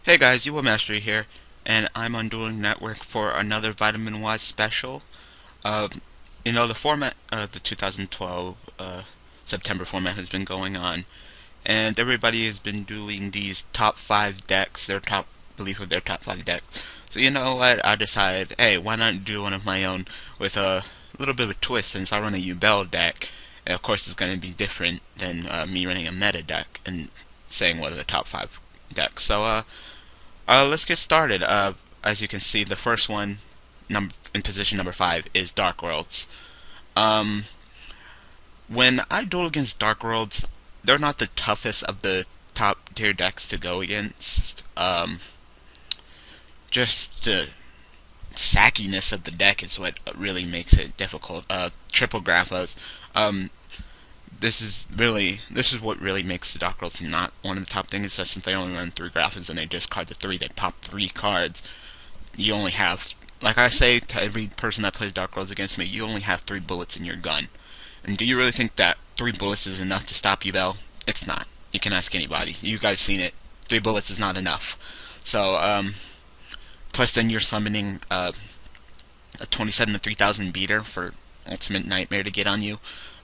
Hey guys, Yubel Mastery here, and I'm on Dueling Network for another Vitamin Y special. Uh, the format, the 2012 September format has been going on, and everybody has been doing these top five decks, belief of their top five decks. So you know what? I decided, hey, why not do one of my own with a little bit of a twist since I run a Yubel deck. And of course, it's going to be different than me running a meta deck and saying what are the top five decks. Let's get started. As you can see, the first one, in position number five, is Dark Worlds. Um, when I duel against Dark Worlds, they're not the toughest of the top tier decks to go against. Just the sackiness of the deck is what really makes it difficult. Triple Graphas. Um, this is what really makes the Dark Worlds not one of the top things. Is that since they only run three Graphas and they discard the three, they pop three cards. You only have, like I say to every person that plays Dark Worlds against me, you only have three bullets in your gun. And do you really think that three bullets is enough to stop Yubel? It's not. You can ask anybody. You guys seen it. Three bullets is not enough. So, plus then you're summoning a 27 to 3000 beater for Ultimate Nightmare to get on you.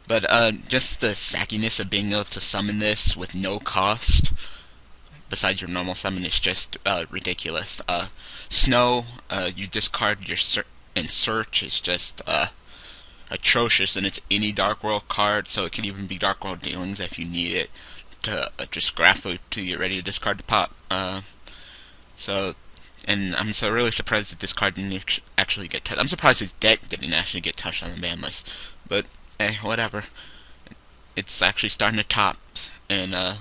But just the sackiness of being able to summon this with no cost, besides your normal summon, is just ridiculous. Snow, you discard your and search is just atrocious, and it's any Dark World card, so it can even be Dark World dealings if you need it to just graph it till you're ready to discard the pop. So, and I'm so really surprised that this card didn't actually get touched. I'm surprised his deck didn't actually get touched on the ban list, but whatever. It's actually starting to top, and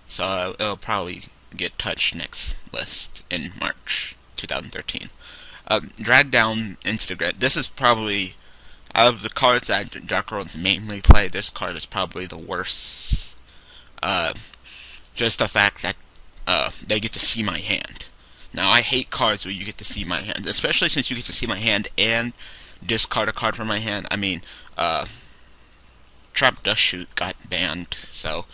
so it'll probably get touched next list in March 2013. Drag down Instagram. This is probably, out of the cards that Dark Worlds mainly play, this card is probably the worst. Just the fact that they get to see my hand. Now, I hate cards where you get to see my hand, especially since you get to see my hand and discard a card from my hand. I mean, Trap Dust Shoot got banned, so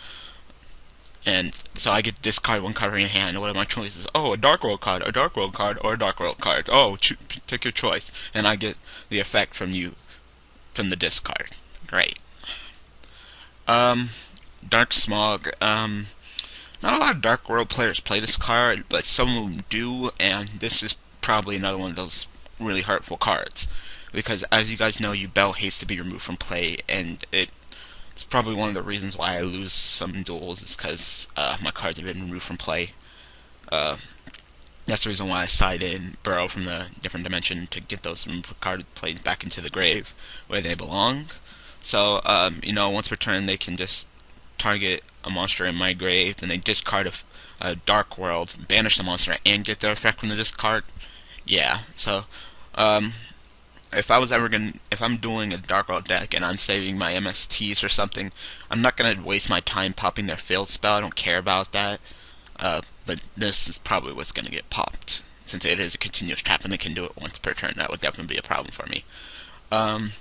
I get to discard one card from your hand. What are my choices? Oh, a Dark World card, a Dark World card, or a Dark World card. Oh, take your choice, and I get the effect from the discard. Great. Dark Smog. Not a lot of Dark World players play this card, but some of them do, and this is probably another one of those really hurtful cards. Because as you guys know, Yubel hates to be removed from play, and it's probably one of the reasons why I lose some duels is because my cards have been removed from play. Uh, that's the reason why I side in Burrow from the different dimension to get those removed card plays back into the grave where they belong. So, once per turn they can just target a monster in my grave, then they discard a Dark World, banish the monster, and get their effect from the discard. Yeah, so, if I'm doing a Dark World deck and I'm saving my MSTs or something, I'm not gonna waste my time popping their failed spell. I don't care about that. But this is probably what's gonna get popped, since it is a continuous tap and they can do it once per turn. That would definitely be a problem for me. Um,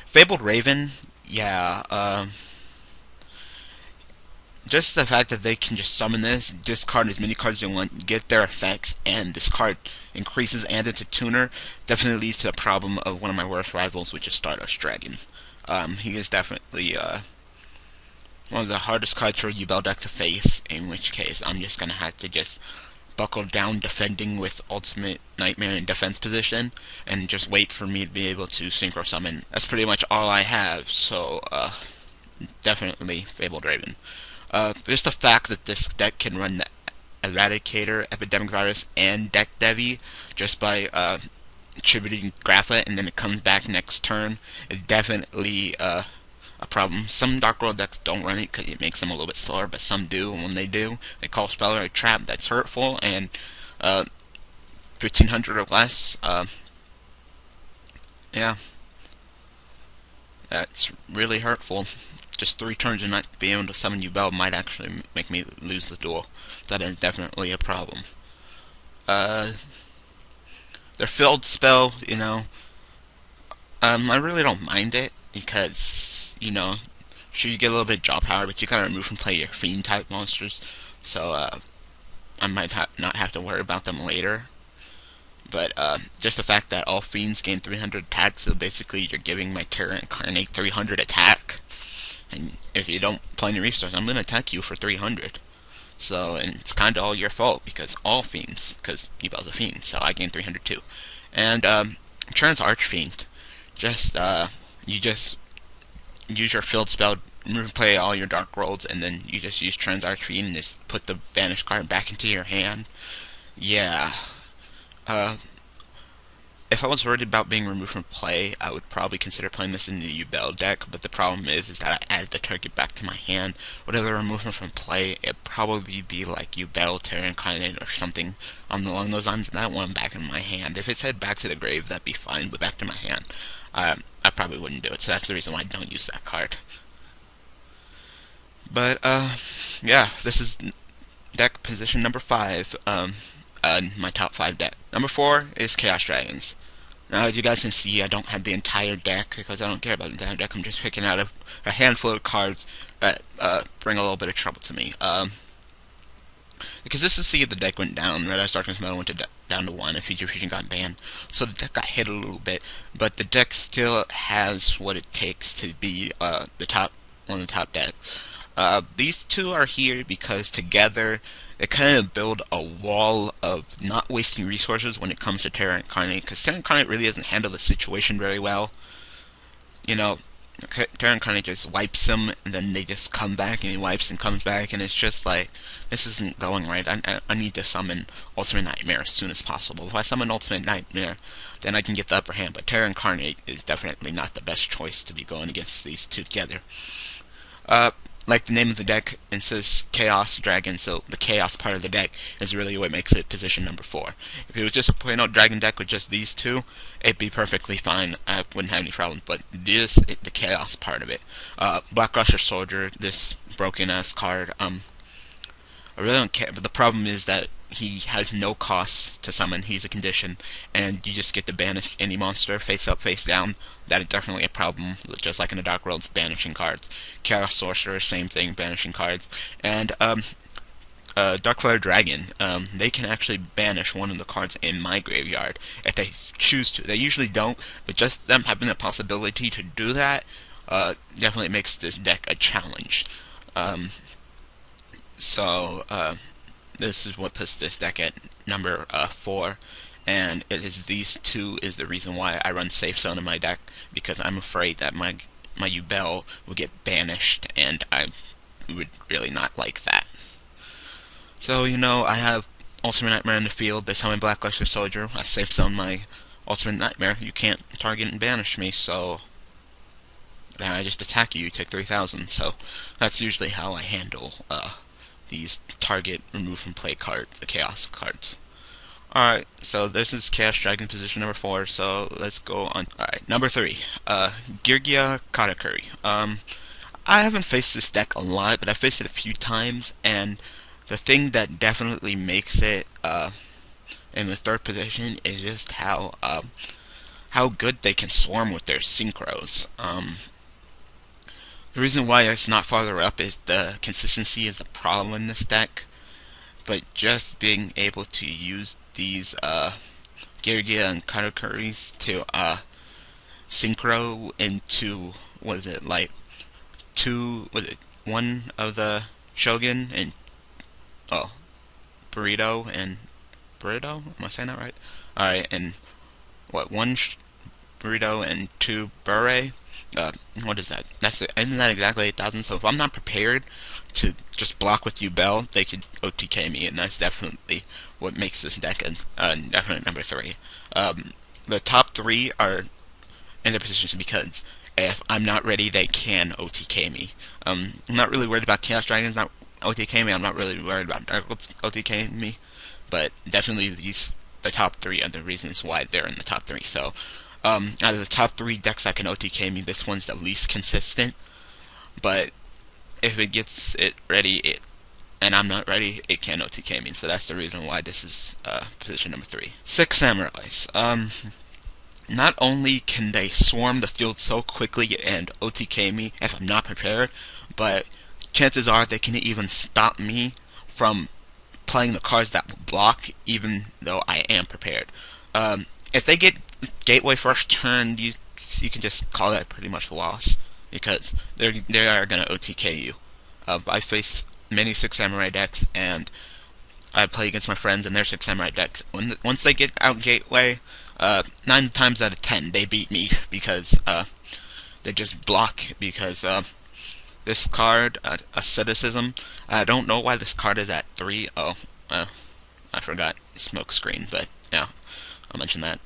Fabled Raven, yeah. Just the fact that they can just summon this, discard as many cards as they want, get their effects, and this card increases and it's a tuner, definitely leads to the problem of one of my worst rivals, which is Stardust Dragon. He is definitely one of the hardest cards for a Yubel deck to face, in which case I'm just going to have to just buckle down defending with Ultimate Nightmare in defense position, and just wait for me to be able to Synchro Summon. That's pretty much all I have, so definitely Fabled Raven. Just the fact that this deck can run the Eradicator, Epidemic Virus, and Deck Devi just by attributing Grapha and then it comes back next turn is definitely a problem. Some Dark World decks don't run it because it makes them a little bit slower, but some do, and when they do, they call Speller a trap that's hurtful, and 1500 or less, yeah, that's really hurtful. Just 3 turns and not being able to summon Yubel might actually make me lose the duel. That is definitely a problem. Their filled spell, I really don't mind it because, sure you get a little bit of jaw power, but you gotta remove from play your fiend type monsters. So, I might not have to worry about them later. But just the fact that all fiends gain 300 attack, so basically you're giving my Terra Incarnate 300 attack. And if you don't play any resources, I'm going to attack you for 300. So, and it's kind of all your fault, because all fiends, because Yubel's a fiend, so I gain 300 too. And, Trans Archfiend, you just use your field spell, play all your Dark Rolls, and then you just use Trans Archfiend and just put the banished card back into your hand. Yeah. If I was worried about being removed from play, I would probably consider playing this in the Yubel deck, but the problem is that I added the target back to my hand. Whatever removal from play, it'd probably be like Yubel, Terra Incarnate, or something along those lines, and I don't want them back in my hand. If it said back to the grave, that'd be fine, but back to my hand, I probably wouldn't do it, so that's the reason why I don't use that card. But, yeah, this is deck position number 5, my top 5 deck. Number 4 is Chaos Dragons. Now, as you guys can see, I don't have the entire deck, because I don't care about the entire deck. I'm just picking out a handful of cards that bring a little bit of trouble to me. The consistency of the deck went down. Red Eyes Darkness Metal went down to 1, and Future Fusion got banned. So the deck got hit a little bit, but the deck still has what it takes to be one of the top decks. These two are here because together they kind of build a wall of not wasting resources when it comes to Terra Incarnate, because Terra Incarnate really doesn't handle the situation very well. You know, Terra Incarnate just wipes him, and then they just come back, and he wipes and comes back, and it's just like, this isn't going right. I need to summon Ultimate Nightmare as soon as possible. If I summon Ultimate Nightmare, then I can get the upper hand, but Terra Incarnate is definitely not the best choice to be going against these two together. Like the name of the deck, it says Chaos Dragon, so the Chaos part of the deck is really what makes it position number 4. If it was just a plain old Dragon deck with just these two, it'd be perfectly fine. I wouldn't have any problems, but this is the Chaos part of it. Black Rusher Soldier, this broken-ass card, I really don't care, but the problem is that he has no cost to summon. He's a condition, and you just get to banish any monster face up, face down. That is definitely a problem, just like in the Dark World's banishing cards. Chaos Sorcerer, same thing, banishing cards. And Darkfire Dragon, they can actually banish one of the cards in my graveyard if they choose to. They usually don't, but just them having the possibility to do that definitely makes this deck a challenge. This is what puts this deck at number 4, and it is these two is the reason why I run Safe Zone in my deck, because I'm afraid that my Yubel will get banished, and I would really not like that. So, you know, I have Ultimate Nightmare in the field, they summon Black Luster Soldier, I Safe Zone my Ultimate Nightmare, you can't target and banish me, so then I just attack you, you take 3,000, so that's usually how I handle these target remove from play cards, the Chaos cards. Alright, so this is Chaos Dragon position number 4, so let's go on. Alright, number 3, Girgia Katakuri. I haven't faced this deck a lot, but I've faced it a few times, and the thing that definitely makes it in the 3rd position is just how good they can swarm with their synchros. The reason why it's not farther up is the consistency is a problem in this deck, but just being able to use these Girgia and Katakuris to synchro into, what is it, like one of the Shogun and Burrito, am I saying that right? Alright, and one Burrito and 2 Bure. What is that? Isn't that exactly 8,000? So if I'm not prepared to just block with Yubel, they could OTK me, and that's definitely what makes this deck a definite number 3. The top 3 are in their positions because if I'm not ready, they can OTK me. I'm not really worried about Chaos Dragons not OTK me. I'm not really worried about Dark Worlds OTK me, but definitely the top 3 are the reasons why they're in the top 3. So out of the top 3 decks that can OTK me, this one's the least consistent. But if it gets it ready, and I'm not ready, it can OTK me. So that's the reason why this is position number 3. 6 Samurais. Not only can they swarm the field so quickly and OTK me if I'm not prepared, but chances are they can even stop me from playing the cards that will block, even though I am prepared. If they get Gateway first turn, you can just call that pretty much a loss because they are gonna OTK you. I face many Six Samurai decks, and I play against my friends and their Six Samurai decks. Once they get out Gateway, 9 times out of 10 they beat me because they just block because this card, Asceticism. I don't know why this card is at 3. Oh, I forgot Smoke Screen, but yeah, I'll mention that.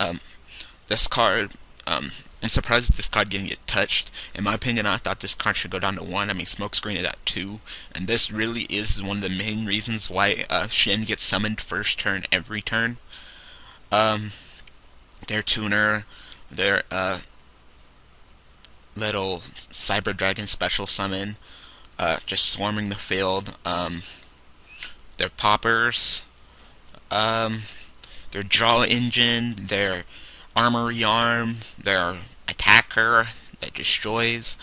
This card, I'm surprised at this card getting it touched. In my opinion, I thought this card should go down to 1. I mean, Smoke Screen is at 2, and this really is one of the main reasons why Shin gets summoned first turn every turn. Their tuner, their little Cyber Dragon special summon, just swarming the field. Their poppers, their draw engine, their armory arm, their attacker that destroys.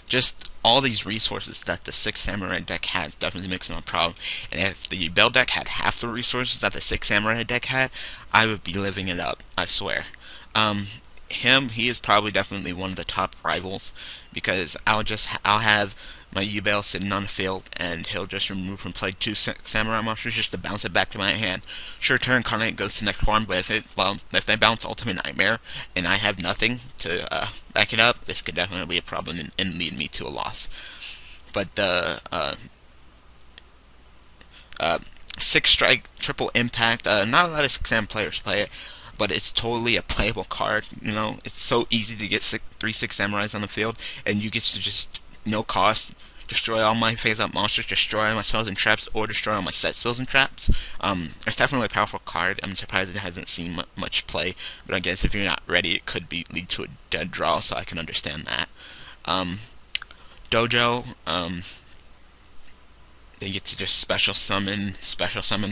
Just all these resources that the Six Samurai deck has definitely makes them a problem. And if the Yubel deck had half the resources that the Six Samurai deck had, I would be living it up, I swear. He is probably definitely one of the top rivals because I'll have my Yubel sitting on the field and he'll just remove from play 2 Samurai monsters just to bounce it back to my hand. Sure, turn Incarnate goes to next form, but if they bounce Ultimate Nightmare and I have nothing to back it up, this could definitely be a problem and lead me to a loss. But Six Strike Triple Impact, not a lot of Six Sam players play it, but it's totally a playable card. You know, it's so easy to get 3 Six Samurais on the field, and you get to just no cost destroy all my phase up monsters, destroy my spells and traps, or destroy all my set spells and traps. It's definitely a powerful card. I'm surprised it hasn't seen much play, but I guess if you're not ready, it could lead to a dead draw, so I can understand that. Dojo, they get to just special summon,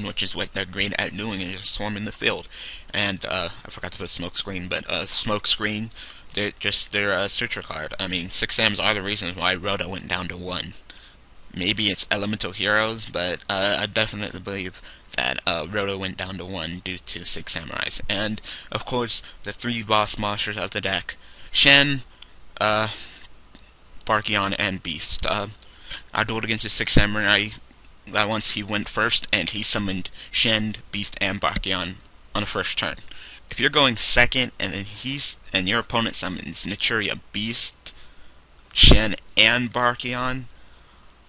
which is what they're great at doing, and just swarming the field. And I forgot to put Smoke Screen, but Smoke Screen, they're a searcher card. I mean, 6 Sams are the reasons why Rhoda went down to 1. Maybe it's Elemental Heroes, but I definitely believe that Rhoda went down to 1 due to 6 Samurais. And, of course, the 3 boss monsters of the deck, Shen, Barkion, and Beast. I dueled against the 6 Samurai once he went first, and he summoned Shen, Beast, and Barkion on the first turn. If you're going second, and then your opponent summons Naturia, Beast, Shen, and Barkion,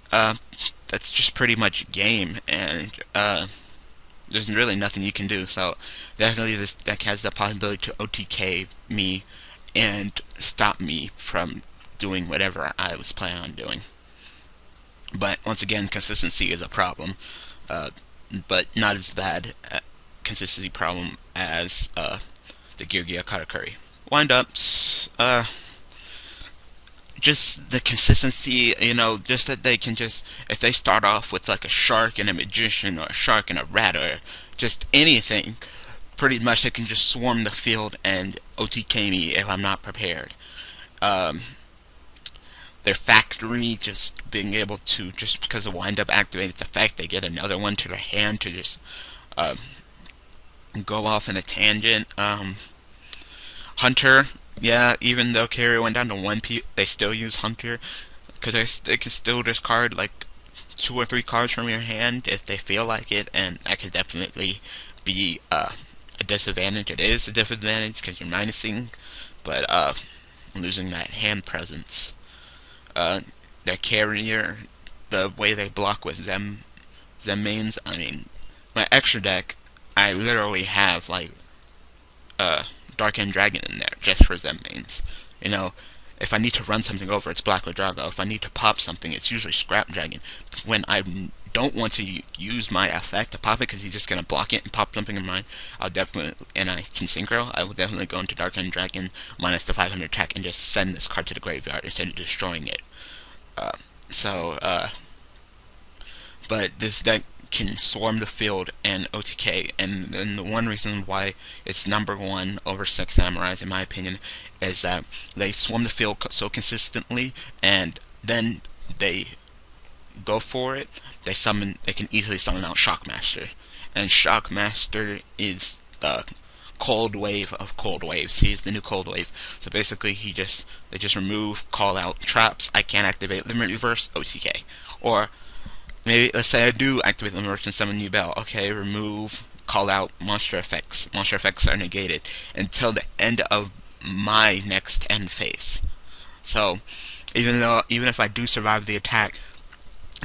that's just pretty much game, and there's really nothing you can do. So definitely this deck has the possibility to OTK me and stop me from doing whatever I was planning on doing. But once again, consistency is a problem, but not as bad a consistency problem as the Gyugia Katakuri. Wind-ups, just the consistency, just that they can if they start off with like a shark and a magician, or a shark and a rat, or just anything, pretty much they can just swarm the field and OTK me if I'm not prepared. Their factory, just being able to, just because of wind-up activate its effect, they get another one to their hand to just go off in a tangent. Hunter, yeah, even though carrier went down to 1, they still use Hunter, because they can still discard like 2 or 3 cards from your hand if they feel like it, and that could definitely be a disadvantage. It is a disadvantage because you're minusing, but losing that hand presence. Their carrier, the way they block with Zem mains, I mean, my extra deck, I literally have like Dark End Dragon in there just for Zem mains. If I need to run something over, it's Black Drago. If I need to pop something, it's usually Scrap Dragon. When I don't want to use my effect to pop it because he's just going to block it and pop something in mine, and I can synchro, I will definitely go into Dark End Dragon minus the 500 attack and just send this card to the graveyard instead of destroying it. But this deck can swarm the field and OTK, and the one reason why it's number 1 over 6 Samurais, in my opinion, is that they swarm the field so consistently, and then they go for it, they can easily summon out Shockmaster. And Shockmaster is the cold wave of cold waves. He is the new cold wave. So basically they just remove, call out traps. I can't activate Limit Reverse, OTK. Or maybe let's say I do activate Limit Reverse and summon Yubel. Okay, remove, call out monster effects. Monster effects are negated until the end of my next end phase. So even if I do survive the attack,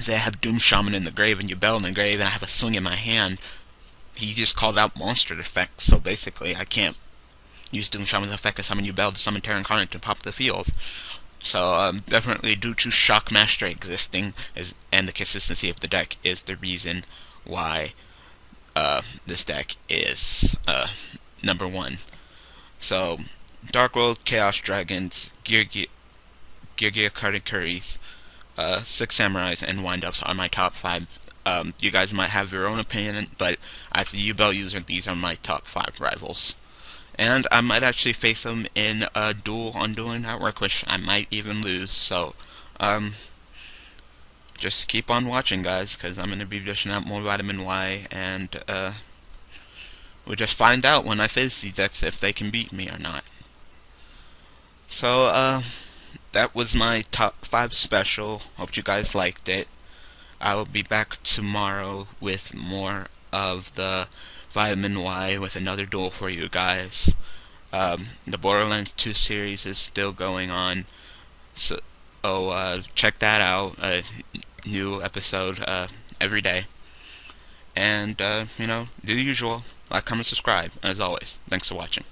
say I have Doom Shaman in the grave and Yubel in the grave and I have a swing in my hand, he just called out monster effects, so basically I can't use Doom Shaman's effect to summon Yubel to summon Terra Incarnate to pop the field. So definitely due to Shockmaster existing and the consistency of the deck is the reason why this deck is number one. So Dark World, Chaos Dragons, Gear Carded Curries, Six Samurais, and Windups are my top 5. You guys might have your own opinion, but as a Yubel user, these are my top 5 rivals. And I might actually face them in a duel on Dueling Network, which I might even lose. So, just keep on watching, guys, because I'm going to be dishing out more Vitamin Y, and we'll just find out when I face these decks if they can beat me or not. So, that was my top 5 special. Hope you guys liked it. I will be back tomorrow with more of the Vitamin Y with another duel for you guys. The Borderlands 2 series is still going on, so check that out. New episode every day. And, do the usual. Like, comment, subscribe. As always, thanks for watching.